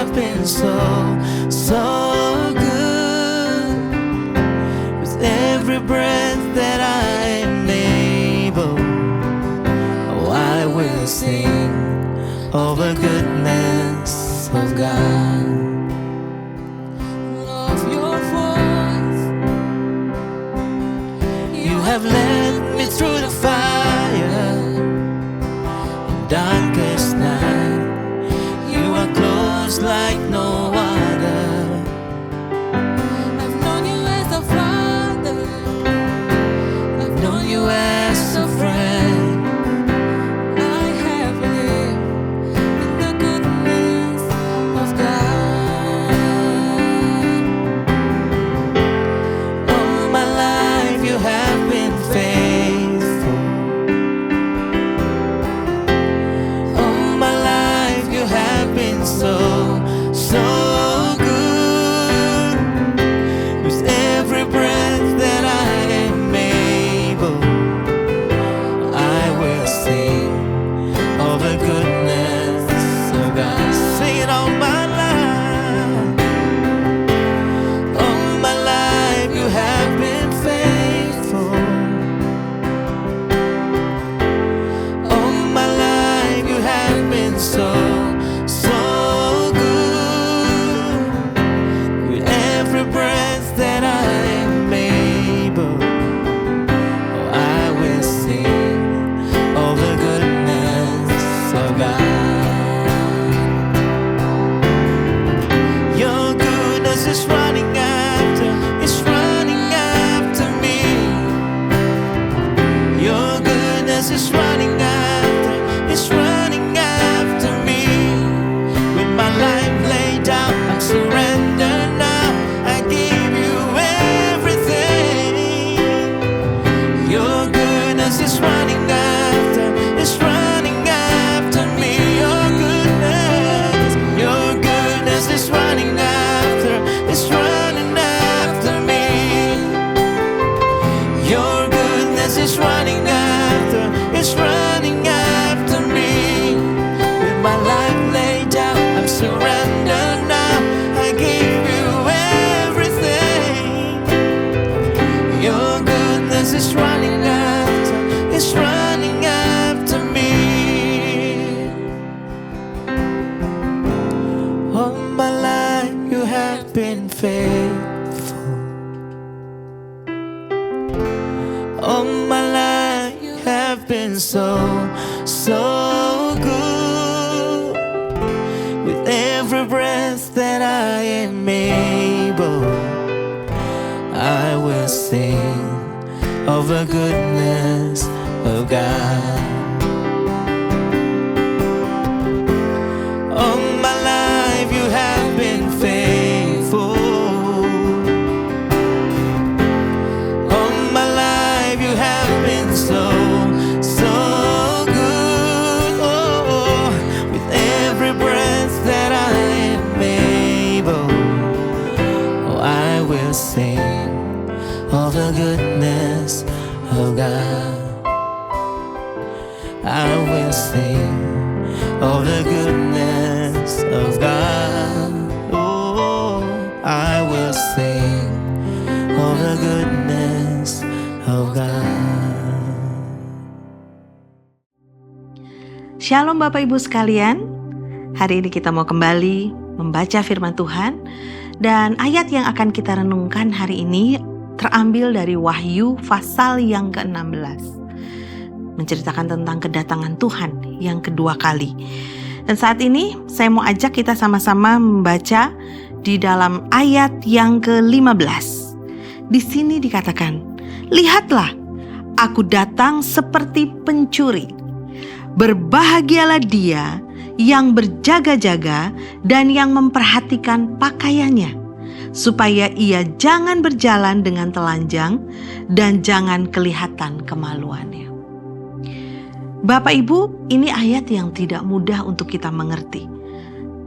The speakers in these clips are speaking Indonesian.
have been so, so good. With every breath that I am able, oh, I will sing of the goodness of God. Of your voice, you have led me through the fire in darkest night. You are close like no other. I've known you as a father, I've known you as a friend. I have lived in the goodness of God. All my life you have been faithful. All my life you have been so, so good. With every breath that I am able, I will sing of the goodness of God. Sing it all my life. All my life you have been faithful. All my life you have been so, so good. With every breath that I am able, oh, I will sing of the goodness of God. Your goodness is running after, it's running after me. Your goodness is running after, it's running after me. With my life laid down, I'm surrendered now. I give you everything. Your goodness is running after, it's running after me. Your goodness is running after, it's running after me. Your goodness is running after, it's running after me. With my life laid down, I'm surrendered now. I give you everything. Your goodness is running after, it's running after me. All my life you have been faithful. All my life you have been so, so good. With every breath that I am able, I will sing of the goodness of God. All my life you have been faithful. All my life you have been so, so good. Oh, with every breath that I am able, oh, I will sing of the goodness of God. I will sing of the goodness of God. Oh, I will sing of the goodness of God. Shalom Bapak Ibu sekalian. Hari ini kita mau kembali membaca firman Tuhan. Dan ayat yang akan kita renungkan hari ini terambil dari Wahyu pasal yang ke-16. Menceritakan tentang kedatangan Tuhan yang kedua kali. Dan saat ini saya mau ajak kita sama-sama membaca di dalam ayat yang ke-15. Di sini dikatakan, "Lihatlah, aku datang seperti pencuri. Berbahagialah dia yang berjaga-jaga dan yang memperhatikan pakaiannya, supaya ia jangan berjalan dengan telanjang dan jangan kelihatan kemaluannya." Bapak Ibu, ini ayat yang tidak mudah untuk kita mengerti.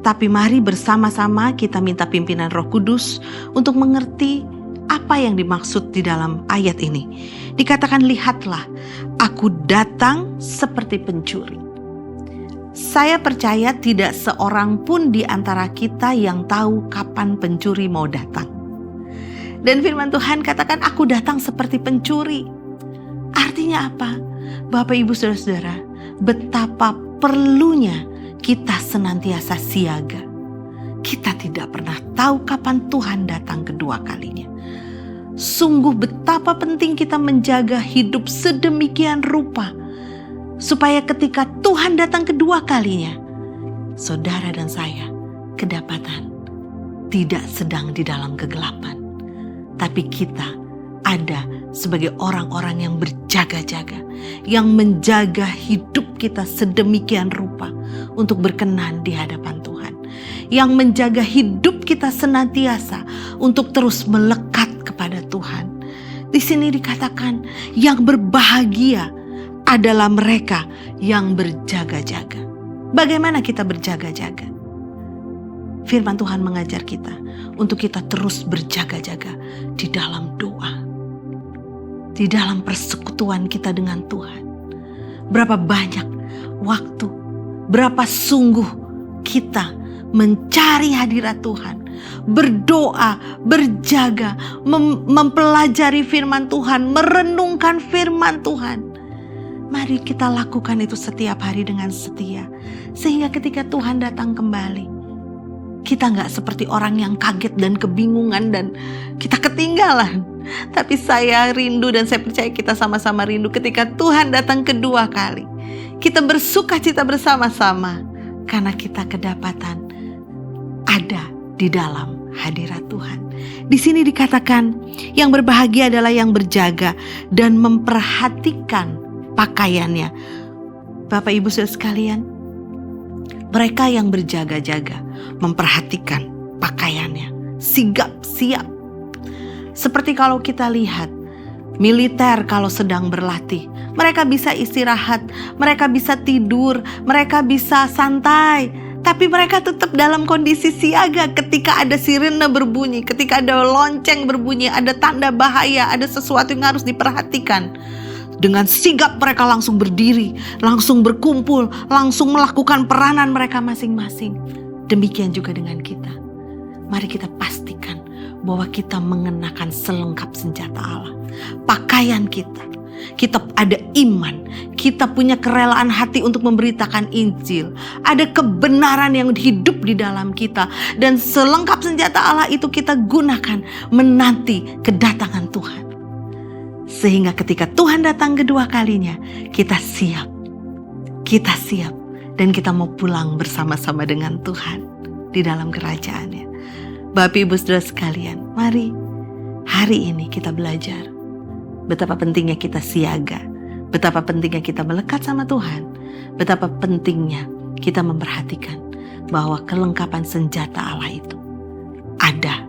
Tapi mari bersama-sama kita minta pimpinan Roh Kudus untuk mengerti apa yang dimaksud di dalam ayat ini. Dikatakan, "Lihatlah, aku datang seperti pencuri." Saya percaya tidak seorang pun di antara kita yang tahu kapan pencuri mau datang. Dan firman Tuhan katakan, aku datang seperti pencuri. Artinya apa? Bapak, Ibu, Saudara-saudara, betapa perlunya kita senantiasa siaga. Kita tidak pernah tahu kapan Tuhan datang kedua kalinya. Sungguh betapa penting kita menjaga hidup sedemikian rupa, supaya ketika Tuhan datang kedua kalinya, saudara dan saya kedapatan tidak sedang di dalam kegelapan, tapi kita ada sebagai orang-orang yang berjaga-jaga, yang menjaga hidup kita sedemikian rupa untuk berkenan di hadapan Tuhan, yang menjaga hidup kita senantiasa untuk terus melekat kepada Tuhan. Di sini dikatakan yang berbahagia adalah mereka yang berjaga-jaga. Bagaimana kita berjaga-jaga? Firman Tuhan mengajar kita untuk kita terus berjaga-jaga di dalam doa, di dalam persekutuan kita dengan Tuhan. Berapa banyak waktu, berapa sungguh kita mencari hadirat Tuhan, berdoa, berjaga, mempelajari firman Tuhan, merenungkan firman Tuhan. Mari kita lakukan itu setiap hari dengan setia, sehingga ketika Tuhan datang kembali, kita gak seperti orang yang kaget dan kebingungan dan kita ketinggalan. Tapi saya rindu dan saya percaya kita sama-sama rindu ketika Tuhan datang kedua kali. Kita bersuka cita bersama-sama karena kita kedapatan ada di dalam hadirat Tuhan. Di sini dikatakan yang berbahagia adalah yang berjaga dan memperhatikan pakaiannya. Bapak, Ibu, Saudara sekalian, mereka yang berjaga-jaga memperhatikan pakaiannya, sigap siap. Seperti kalau kita lihat militer kalau sedang berlatih, mereka bisa istirahat, mereka bisa tidur, mereka bisa santai, tapi mereka tetap dalam kondisi siaga ketika ada sirene berbunyi, ketika ada lonceng berbunyi, ada tanda bahaya, ada sesuatu yang harus diperhatikan. Dengan sigap mereka langsung berdiri, langsung berkumpul, langsung melakukan peranan mereka masing-masing. Demikian juga dengan kita. Mari kita pastikan bahwa kita mengenakan selengkap senjata Allah. Pakaian kita ada iman, kita punya kerelaan hati untuk memberitakan Injil. Ada kebenaran yang hidup di dalam kita. Dan selengkap senjata Allah itu kita gunakan menanti kedatangan Tuhan. Sehingga ketika Tuhan datang kedua kalinya, kita siap. Kita siap dan kita mau pulang bersama-sama dengan Tuhan di dalam kerajaannya. Bapak, Ibu, Saudara sekalian, mari hari ini kita belajar betapa pentingnya kita siaga, betapa pentingnya kita melekat sama Tuhan, betapa pentingnya kita memperhatikan bahwa kelengkapan senjata Allah itu ada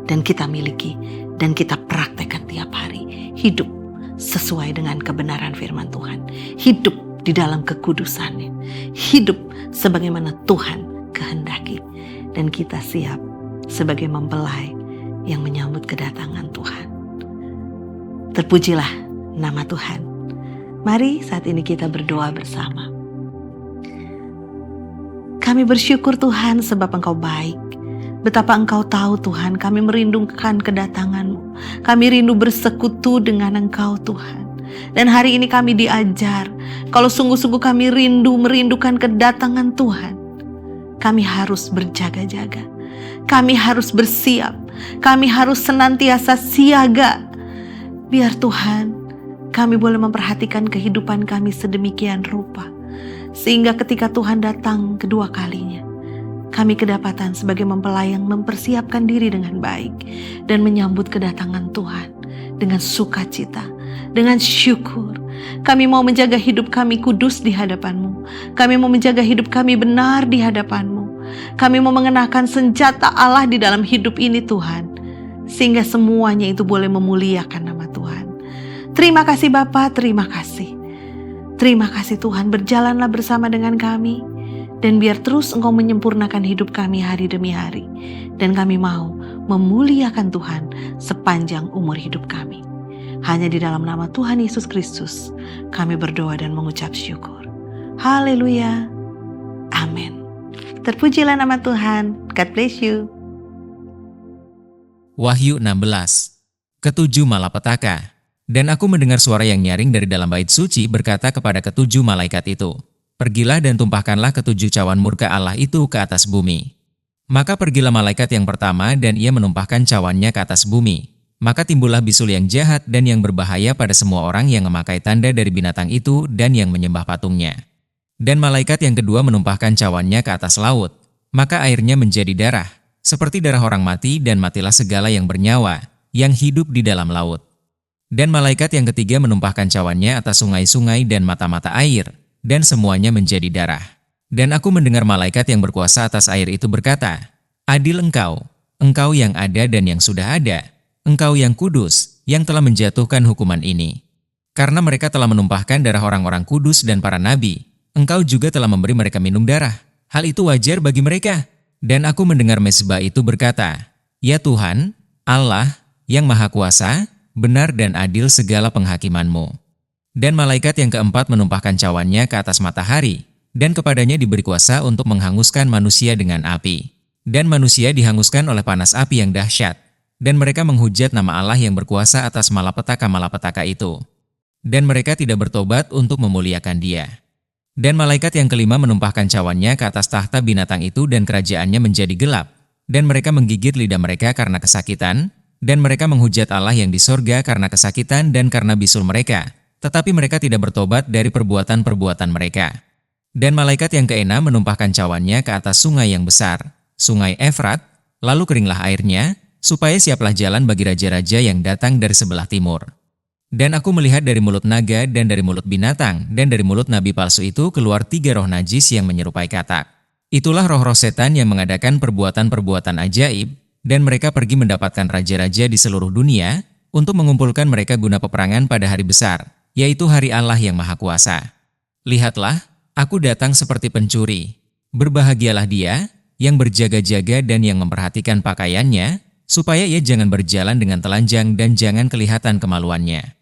dan kita miliki dan kita praktekkan tiap hari. Hidup sesuai dengan kebenaran firman Tuhan, hidup di dalam kekudusannya, hidup sebagaimana Tuhan kehendaki, dan kita siap sebagai mempelai yang menyambut kedatangan Tuhan. Terpujilah nama Tuhan. Mari saat ini kita berdoa bersama. Kami bersyukur Tuhan sebab Engkau baik. Betapa Engkau tahu Tuhan, kami merindukan kedatangan-Mu. Kami rindu bersekutu dengan Engkau Tuhan. Dan hari ini kami diajar, kalau sungguh-sungguh kami merindukan kedatangan Tuhan, kami harus berjaga-jaga. Kami harus bersiap. Kami harus senantiasa siaga. Biar Tuhan, kami boleh memperhatikan kehidupan kami sedemikian rupa. Sehingga ketika Tuhan datang kedua kalinya, kami kedapatan sebagai mempelai yang mempersiapkan diri dengan baik dan menyambut kedatangan Tuhan dengan sukacita, dengan syukur. Kami mau menjaga hidup kami kudus di hadapan-Mu. Kami mau menjaga hidup kami benar di hadapan-Mu. Kami mau mengenakan senjata Allah di dalam hidup ini Tuhan, sehingga semuanya itu boleh memuliakan nama Tuhan. Terima kasih Bapa, terima kasih. Terima kasih Tuhan, berjalanlah bersama dengan kami. Dan biar terus Engkau menyempurnakan hidup kami hari demi hari. Dan kami mau memuliakan Tuhan sepanjang umur hidup kami. Hanya di dalam nama Tuhan Yesus Kristus kami berdoa dan mengucap syukur. Haleluya. Terpujilah nama Tuhan. God bless you. Wahyu 16. Ketujuh malapetaka. Dan aku mendengar suara yang nyaring dari dalam bait suci berkata kepada ketujuh malaikat itu, "Pergilah dan tumpahkanlah ketujuh cawan murka Allah itu ke atas bumi." Maka pergilah malaikat yang pertama dan ia menumpahkan cawannya ke atas bumi. Maka timbullah bisul yang jahat dan yang berbahaya pada semua orang yang memakai tanda dari binatang itu dan yang menyembah patungnya. Dan malaikat yang kedua menumpahkan cawannya ke atas laut. Maka airnya menjadi darah, seperti darah orang mati, dan matilah segala yang bernyawa, yang hidup di dalam laut. Dan malaikat yang ketiga menumpahkan cawannya atas sungai-sungai dan mata-mata air, dan semuanya menjadi darah. Dan aku mendengar malaikat yang berkuasa atas air itu berkata, "Adil engkau yang ada dan yang sudah ada, engkau yang kudus, yang telah menjatuhkan hukuman ini. Karena mereka telah menumpahkan darah orang-orang kudus dan para nabi, engkau juga telah memberi mereka minum darah. Hal itu wajar bagi mereka." Dan aku mendengar mezbah itu berkata, "Ya Tuhan, Allah, yang Maha Kuasa, benar dan adil segala penghakiman-Mu." Dan malaikat yang keempat menumpahkan cawannya ke atas matahari, dan kepadanya diberi kuasa untuk menghanguskan manusia dengan api. Dan manusia dihanguskan oleh panas api yang dahsyat, dan mereka menghujat nama Allah yang berkuasa atas malapetaka-malapetaka itu. Dan mereka tidak bertobat untuk memuliakan Dia. Dan malaikat yang kelima menumpahkan cawannya ke atas tahta binatang itu dan kerajaannya menjadi gelap, dan mereka menggigit lidah mereka karena kesakitan, dan mereka menghujat Allah yang di sorga karena kesakitan dan karena bisul mereka, tetapi mereka tidak bertobat dari perbuatan-perbuatan mereka. Dan malaikat yang keenam menumpahkan cawannya ke atas sungai yang besar, sungai Efrat, lalu keringlah airnya, supaya siaplah jalan bagi raja-raja yang datang dari sebelah timur. Dan aku melihat dari mulut naga dan dari mulut binatang dan dari mulut nabi palsu itu keluar 3 roh najis yang menyerupai katak. Itulah roh-roh setan yang mengadakan perbuatan-perbuatan ajaib, dan mereka pergi mendapatkan raja-raja di seluruh dunia untuk mengumpulkan mereka guna peperangan pada hari besar, yaitu hari Allah yang Maha Kuasa. Lihatlah, aku datang seperti pencuri. Berbahagialah dia yang berjaga-jaga dan yang memperhatikan pakaiannya, supaya ia jangan berjalan dengan telanjang dan jangan kelihatan kemaluannya.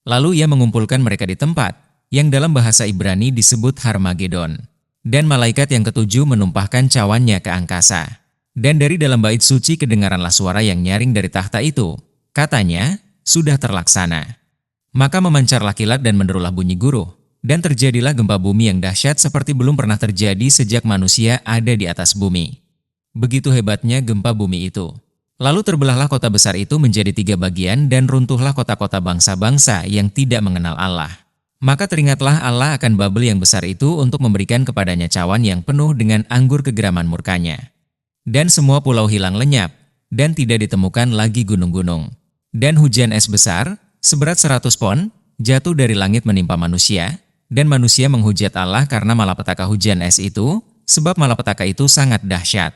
Lalu ia mengumpulkan mereka di tempat yang dalam bahasa Ibrani disebut Harmagedon. Dan malaikat yang ketujuh menumpahkan cawannya ke angkasa. Dan dari dalam bait suci kedengaranlah suara yang nyaring dari tahta itu. Katanya, "Sudah terlaksana." Maka memancarlah kilat dan menderulah bunyi guruh. Dan terjadilah gempa bumi yang dahsyat seperti belum pernah terjadi sejak manusia ada di atas bumi. Begitu hebatnya gempa bumi itu. Lalu terbelahlah kota besar itu menjadi 3 bagian dan runtuhlah kota-kota bangsa-bangsa yang tidak mengenal Allah. Maka teringatlah Allah akan Babel yang besar itu untuk memberikan kepadanya cawan yang penuh dengan anggur kegeraman murkanya. Dan semua pulau hilang lenyap, dan tidak ditemukan lagi gunung-gunung. Dan hujan es besar, seberat 100 pon, jatuh dari langit menimpa manusia, dan manusia menghujat Allah karena malapetaka hujan es itu, sebab malapetaka itu sangat dahsyat.